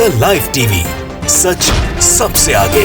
The live TV, सच सबसे आगे।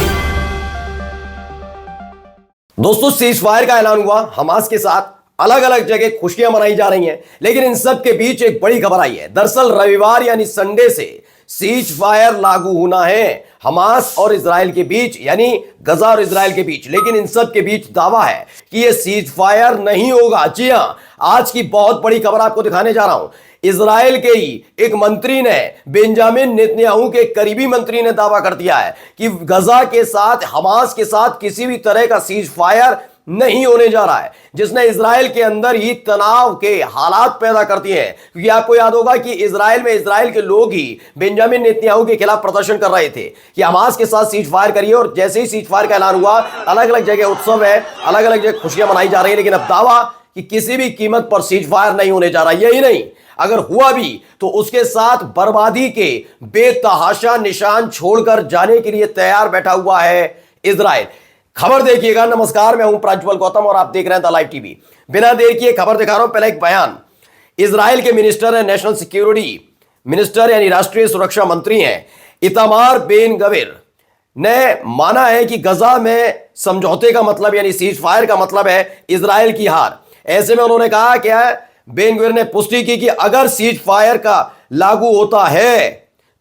दोस्तों, सीज फायर का ऐलान हुआ। हमास के साथ अलग अलग जगह खुशियां मनाई जा रही हैं, लेकिन इन सब के बीच एक बड़ी खबर आई है। दरअसल रविवार यानी संडे से सीज फायर लागू होना है हमास और इजराइल के बीच, यानी गजा और इजराइल के बीच। लेकिन इन सब के बीच दावा है कि यह सीज फायर नहीं होगा। जी हां, आज की बहुत बड़ी खबर आपको दिखाने जा रहा हूं। इजराइल के ही एक मंत्री ने, बेंजामिन नेतन्याहू के करीबी मंत्री ने दावा कर दिया है कि गजा के साथ, हमास के साथ किसी भी तरह का सीज फायर नहीं होने जा रहा है, जिसने इजराइल के अंदर ही तनाव के हालात पैदा कर दिए हैं। क्योंकि आपको याद होगा कि इजराइल में इजराइल के लोग ही बेंजामिन नेतन्याहू के खिलाफ प्रदर्शन कर रहे थे कि हमास के साथ सीज फायर करिए। और जैसे ही सीज फायर का ऐलान हुआ, अलग अलग जगह उत्सव है, अलग अलग जगह खुशियां मनाई जा रही है। लेकिन अब दावा कि किसी भी कीमत पर सीज फायर नहीं होने जा रहा। यही नहीं, अगर हुआ भी तो उसके साथ बर्बादी के बेतहाशा निशान छोड़कर जाने के लिए तैयार बैठा हुआ है इजराइल। खबर देखिएगा। नमस्कार, मैं हूं प्रज्वल गौतम और आप देख रहे हैं द लाइव टीवी। बिना देर किए खबर दिखा रहा हूं। पहले एक बयान। इजराइल के मिनिस्टर है, नेशनल सिक्योरिटी मिनिस्टर यानी राष्ट्रीय सुरक्षा मंत्री हैं, इतामार बेन गविर ने माना है कि गजा में समझौते का मतलब यानी सीज फायर का मतलब है इजराइल की हार। ऐसे में उन्होंने कहा क्या है, बेन गविर ने पुष्टि की कि अगर सीज फायर का लागू होता है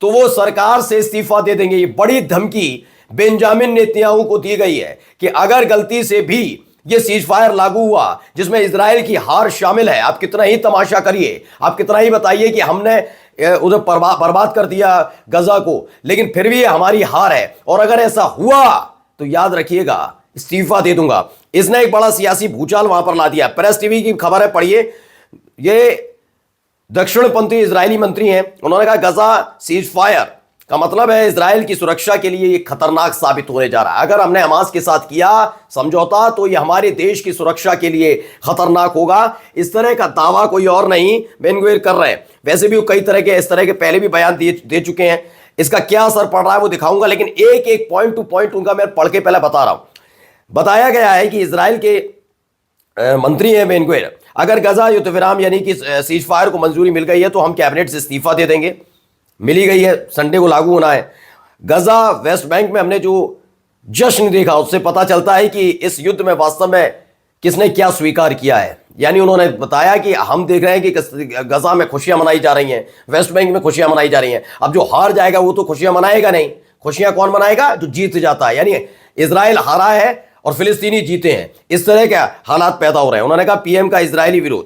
तो वो सरकार से इस्तीफा दे देंगे। ये बड़ी धमकी बेंजामिन नेतन्याहू को दी गई है कि अगर गलती से भी ये सीज फायर लागू हुआ जिसमें इजराइल की हार शामिल है, आप कितना ही तमाशा करिए, आप कितना ही बताइए कि हमने उधर बर्बाद कर दिया गजा को, लेकिन फिर भी हमारी हार है और अगर ऐसा हुआ तो याद रखिएगा इस्तीफा दे दूंगा। इसने एक बड़ा सियासी भूचाल वहां पर ला दिया। प्रेस टीवी की खबर है, पढ़िए। ये दक्षिणपंथी इजरायली मंत्री हैं, उन्होंने कहा गजा सीज फायर का मतलब है इजराइल की सुरक्षा के लिए यह खतरनाक साबित होने जा रहा है। अगर हमने हमास के साथ किया समझौता तो यह हमारे देश की सुरक्षा के लिए खतरनाक होगा। इस तरह का दावा कोई और नहीं बेन गविर कर रहे हैं। वैसे भी वो कई तरह के इस तरह के पहले भी बयान दे चुके हैं। इसका क्या असर पड़ रहा है वो दिखाऊंगा, लेकिन एक एक पॉइंट टू पॉइंट उनका मैं पढ़ के पहले बता रहा हूं। बताया गया है कि इजराइल के मंत्री हैं बेन गविर, अगर गजा युद्ध विराम यानी कि सीज फायर को मंजूरी मिल गई है तो हम कैबिनेट से इस्तीफा दे देंगे। मिली गई है, संडे को लागू होना है। गजा वेस्ट बैंक में हमने जो जश्न देखा उससे पता चलता है कि इस युद्ध में वास्तव में किसने क्या स्वीकार किया है। यानी उन्होंने बताया कि हम देख रहे हैं कि गजा में खुशियां मनाई जा रही हैं, वेस्ट बैंक में खुशियां मनाई जा रही हैं। अब जो हार जाएगा वो तो खुशियां मनाएगा नहीं। खुशियां कौन मनाएगा? जो जीत जाता है। यानी इजराइल हारा है और फिलिस्तीनी जीते हैं, इस तरह के हालात पैदा हो रहे हैं। उन्होंने कहा पीएम का इजरायली विरोध,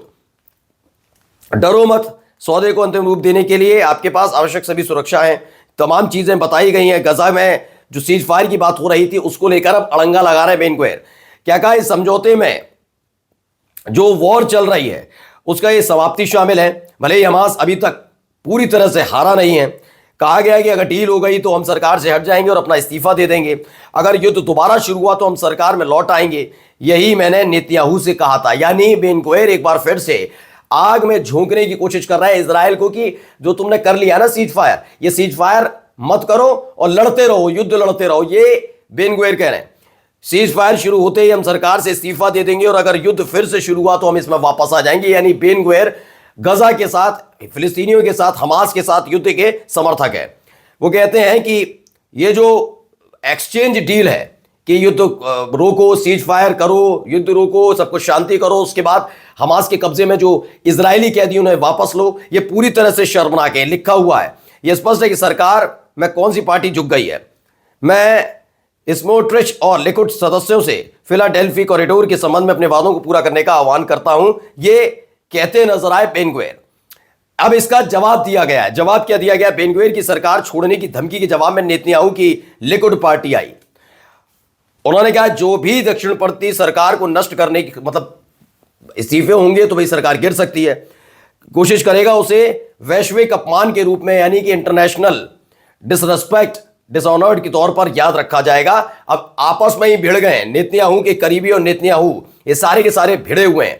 डरो मत, सौदे को अंतिम रूप देने के लिए आपके पास आवश्यक सभी सुरक्षा है। तमाम चीजें बताई गई हैं। गजा में जो सीज फायर की बात हो रही थी उसको लेकर अब अड़ंगा लगा रहे बेन गविर। क्या कहा, इस समझौते में जो वॉर चल रही है उसका ये समाप्ति शामिल है। भले ही हमास अभी तक पूरी तरह से हारा नहीं है। कहा गया कि अगर डील हो गई तो हम सरकार से हट जाएंगे और अपना इस्तीफा दे देंगे। अगर युद्ध दोबारा शुरू हुआ तो हम सरकार में लौट आएंगे। यही मैंने नेतन्याहू से कहा था। यानी बेन गविर एक बार फिर से आग में झोंकने की कोशिश कर रहा है इजराइल को कि जो तुमने कर लिया ना सीज फायर, ये सीज फायर मत करो और लड़ते रहो, युद्ध लड़ते रहो। ये बेन गविर कह रहे हैं सीज फायर शुरू होते ही हम सरकार से इस्तीफा दे देंगे और अगर युद्ध फिर से शुरू हुआ तो हम इसमें वापस आ जाएंगे। यानी बेन गविर गजा के साथ, फिलिस्तीनियों के साथ, हमास के साथ युद्ध के समर्थक है। वो कहते हैं कि ये जो एक्सचेंज डील है कि युद्ध रोको, सीज फायर करो, युद्ध रोको, सब कुछ शांति करो, उसके बाद हमास के कब्जे में जो इजरायली कैदी उन्हें वापस लो, ये पूरी तरह से शर्मनाक है। लिखा हुआ है, यह स्पष्ट है कि सरकार में कौन सी पार्टी झुक गई है। मैं स्मोट्रिच और लिकुड सदस्यों से फिलाडेल्फी कॉरिडोर के संबंध में अपने वादों को पूरा करने का आह्वान करता हूं, ये कहते नजर आए बेन गविर। अब इसका जवाब दिया गया है। जवाब क्या दिया गया? बेन गविर की सरकार छोड़ने की धमकी के जवाब में नेतन्याहू की लिकुड पार्टी आई। उन्होंने कहा जो भी दक्षिणपंथी सरकार को नष्ट करने की, मतलब इस्तीफे होंगे तो भाई सरकार गिर सकती है, कोशिश करेगा उसे वैश्विक अपमान के रूप में यानी कि इंटरनेशनल डिसरेस्पेक्ट, डिसऑनर्ड के तौर पर याद रखा जाएगा। अब आपस में ही भिड़ गए हैं नेतन्याहू के करीबी और नेतन्याहू, ये सारे के सारे भिड़े हुए हैं।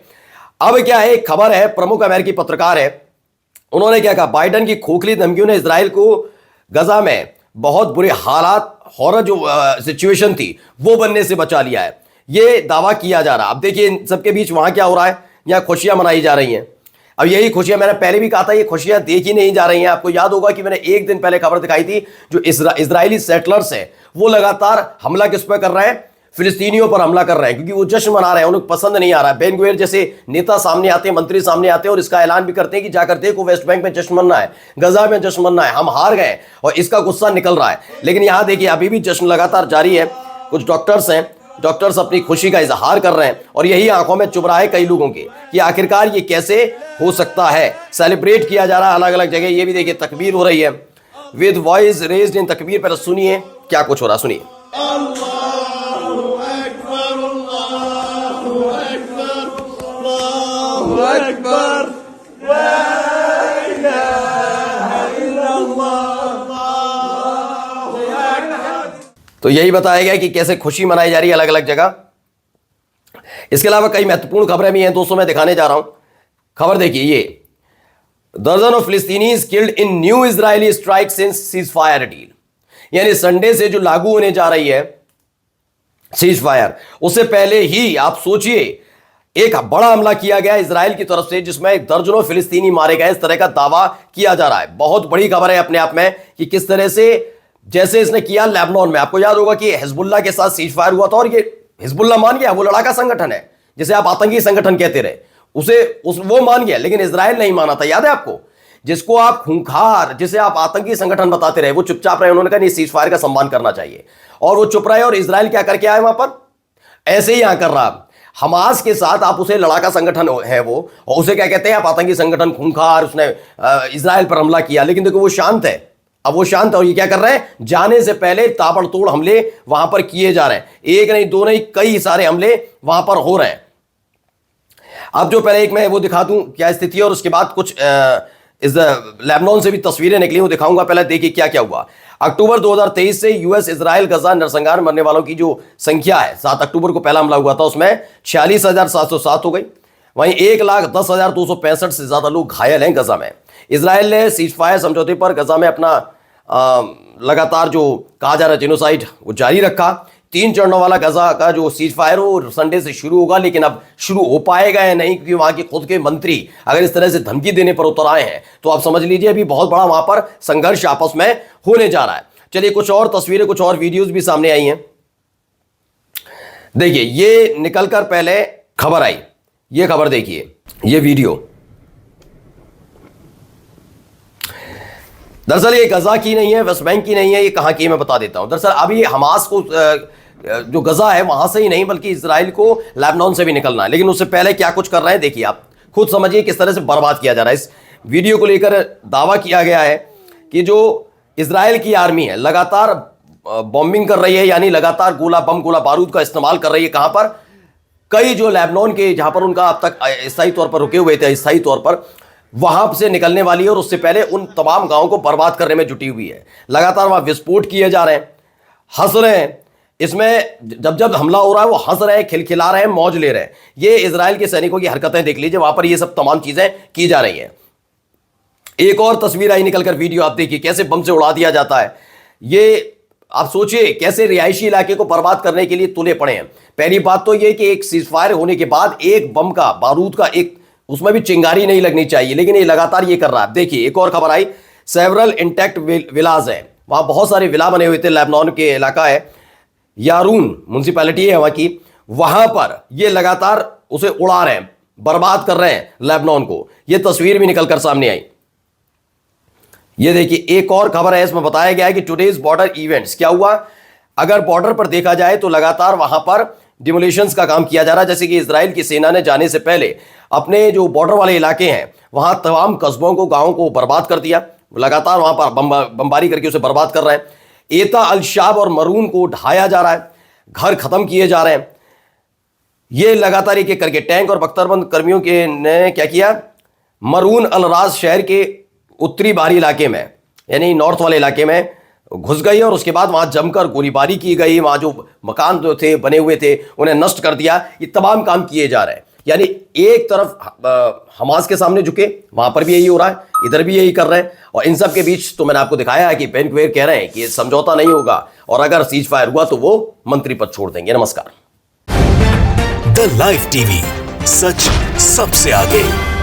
अब क्या है, एक खबर है, प्रमुख अमेरिकी पत्रकार है, उन्होंने क्या कहा, बाइडेन की खोखली धमकियों ने इजराइल को गजा में बहुत बुरे हालात, हॉरर जो सिचुएशन थी वो बनने से बचा लिया है। ये दावा किया जा रहा। अब देखिए इन सबके बीच वहां क्या हो रहा है, यहां खुशियां मनाई जा रही हैं। अब यही खुशियां, मैंने पहले भी कहा था, ये खुशियां देखी नहीं जा रही हैं। आपको याद होगा कि मैंने एक दिन पहले खबर दिखाई थी, जो इजरायली सेटलर्स हैं वो लगातार हमला किस पर कर रहे हैं, फिलिस्तीनियों पर हमला कर रहे हैं, क्योंकि वो जश्न मना रहे हैं, उन्हें पसंद नहीं आ रहा है। बेन गुवेर जैसे नेता सामने आते हैं, मंत्री सामने आते हैं और इसका ऐलान भी करते हैं कि जाकर देखो वेस्ट बैंक में जश्न मनाना है, गजा में जश्न मनाना है, हम हार गए, और इसका गुस्सा निकल रहा है। लेकिन यहां देखिए अभी भी जश्न लगातार जारी है। कुछ डॉक्टर्स हैं, डॉक्टर्स अपनी खुशी का इजहार कर रहे हैं, और यही आंखों में चुभ रहा है कई लोगों के कि आखिरकार ये कैसे हो सकता है। सेलिब्रेट किया जा रहा है अलग अलग जगह, ये भी देखिए तकबीर हो रही है विद वॉइस रेज्ड इन तकबीर। पर सुनिए क्या कुछ हो रहा, सुनिए। तो यही बताया गया कि कैसे खुशी मनाई जा रही है अलग अलग जगह। इसके अलावा कई महत्वपूर्ण खबरें भी हैं दोस्तों, मैं दिखाने जा रहा हूं। खबर देखिए, ये दर्जन of Palestinians killed in new Israeli strike since ceasefire deal, यानी संडे से जो लागू होने जा रही है सीज फायर, उससे पहले ही आप सोचिए एक बड़ा हमला किया गया इजराइल की तरफ से, जिसमें दर्जनों फिलिस्तीनी मारे गए, इस तरह का दावा किया जा रहा है। बहुत बड़ी खबर है अपने आप में कि किस तरह से, जैसे इसने किया लेबनान में। आपको याद होगा कि हिजबुल्लाह के साथ सीज फायर हुआ था, और ये हिजबुल्लाह मान गया, वो लड़ाका संगठन है जिसे आप आतंकी संगठन कहते रहे, वो मान गया, लेकिन इजराइल नहीं माना था। याद है आपको, जिसको आप खूंखार, जिसे आप आतंकी संगठन बताते रहे, वो चुपचाप रहे। उन्होंने कहा नहीं, सीज फायर का सम्मान करना चाहिए, और वो चुप रहे। और इजराइल क्या करके आए वहां पर, ऐसे ही यहां कर रहा। हमास के साथ आप उसे लड़ाका संगठन है वो, और उसे क्या कहते हैं आप, आतंकी संगठन, खूंखार, उसने इजराइल पर हमला किया। लेकिन देखो वो शांत है, अब वो शांत है, और ये क्या कर रहे हैं, जाने से पहले ताबड़तोड़ हमले वहां पर किए जा रहे हैं। एक नहीं, दो नहीं, कई सारे हमले वहां पर हो रहे हैं। अब जो पहले एक मैं वो दिखा दूं क्या स्थिति है, और उसके बाद कुछ इस लेबनान से भी तस्वीरें निकली, वो दिखाऊंगा। पहले देखिए क्या क्या हुआ। अक्टूबर 2023 से यूएस इजराइल गजा नरसंहार मरने वालों की जो संख्या है, 7 अक्टूबर को पहला हमला हुआ था, उसमें 46,707 हो गई। वहीं 1,10,265 से ज्यादा लोग घायल हैं गजा में। इजराइल ने सीज फायर समझौते पर गजा में अपना लगातार जो कहा जा रहा है जेनोसाइड, वो जारी रखा। 3 चरणों वाला गजा का जो सीज फायर वो संडे से शुरू होगा, लेकिन अब शुरू हो पाएगा या नहीं, क्योंकि वहां के खुद के मंत्री अगर इस तरह से धमकी देने पर उतर आए हैं, तो आप समझ लीजिए अभी बहुत बड़ा वहां पर संघर्ष आपस में होने जा रहा है। चलिए कुछ और तस्वीरें, कुछ और वीडियोज भी सामने आई हैं। देखिए ये निकलकर पहले खबर आई, ये खबर देखिए, ये वीडियो। दरअसल ये गजा की नहीं है, वेस्ट बैंक की नहीं है, ये कहां की है मैं बता देता हूं। दरअसल अभी हमास को जो गजा है वहां से ही नहीं, बल्कि इजराइल को लेबनान से भी निकलना है। लेकिन उससे पहले क्या कुछ कर रहे हैं देखिए, आप खुद समझिए किस तरह से बर्बाद किया जा रहा है। इस वीडियो को लेकर दावा किया गया है कि जो इजराइल की आर्मी है लगातार बॉम्बिंग कर रही है, यानी लगातार गोला बारूद का इस्तेमाल कर रही है। कहां पर, कई जो लेबनान के, जहां पर उनका अब तक स्थायी तौर पर रुके हुए थे, स्थायी तौर पर वहां से निकलने वाली है, और उससे पहले उन तमाम गांवों को बर्बाद करने में जुटी हुई है। लगातार वहां विस्फोट किए जा रहे हैं, हंस रहे हैं। इसमें जब जब हमला हो रहा है वो हंस रहे हैं, खिलखिला रहे हैं, मौज ले रहे हैं। ये इजराइल के सैनिकों की हरकतें देख लीजिए, वहां पर ये सब तमाम चीजें की जा रही हैं। एक और तस्वीर आई निकलकर, वीडियो आप देखिए कैसे बम से उड़ा दिया जाता है। ये आप सोचिए कैसे रिहायशी इलाके को बर्बाद करने के लिए तुले पड़े हैं। पहली बात तो ये कि एक सीज फायर होने के बाद एक बम का, बारूद का, एक उसमें भी चिंगारी नहीं लगनी चाहिए, लेकिन ये लगातार ये कर रहा है। देखिए एक और खबर आई, सेवरल इंटैक्ट विलाज है, वहां बहुत सारे विला बने हुए थे। लेबनान के इलाका है, यारून म्युनिसिपैलिटी है वहां की, वहां पर ये लगातार उसे उड़ा रहे हैं, बर्बाद कर रहे हैं लेबनान को। ये तस्वीर भी निकलकर सामने आई। ये देखिए एक और खबर है, इसमें बताया गया है कि टुडेज बॉर्डर इवेंट्स, क्या हुआ, अगर बॉर्डर पर देखा जाए तो लगातार वहां पर डिमोलिशंस का काम किया जा रहा है। जैसे कि इजराइल की सेना ने जाने से पहले अपने जो बॉर्डर वाले इलाके हैं वहां तमाम कस्बों को, गांवों को बर्बाद कर दिया। लगातार वहां पर बमबारी करके उसे बर्बाद कर रहे हैं। एता अल शाब और मरून को ढाया जा रहा है, घर खत्म किए जा रहे हैं। ये लगातार एक एक करके टैंक और बख्तरबंद कर्मियों के ने क्या किया, मरून अल राज शहर के उत्तरी बाहरी इलाके में, यानी नॉर्थ वाले इलाके में घुस गई, और उसके बाद वहां जमकर गोलीबारी की गई। वहां जो मकान जो थे बने हुए थे उन्हें नष्ट कर दिया। ये तमाम काम किए जा रहे हैं। यानी एक तरफ हमास के सामने झुके, वहां पर भी यही हो रहा है, इधर भी यही कर रहे हैं। और इन सब के बीच तो मैंने आपको दिखाया है कि बेन गुवेर कह रहे हैं कि ये समझौता नहीं होगा, और अगर सीज फायर हुआ तो वो मंत्री पद छोड़ देंगे। नमस्कार। द लाइव टीवी, सच सबसे आगे।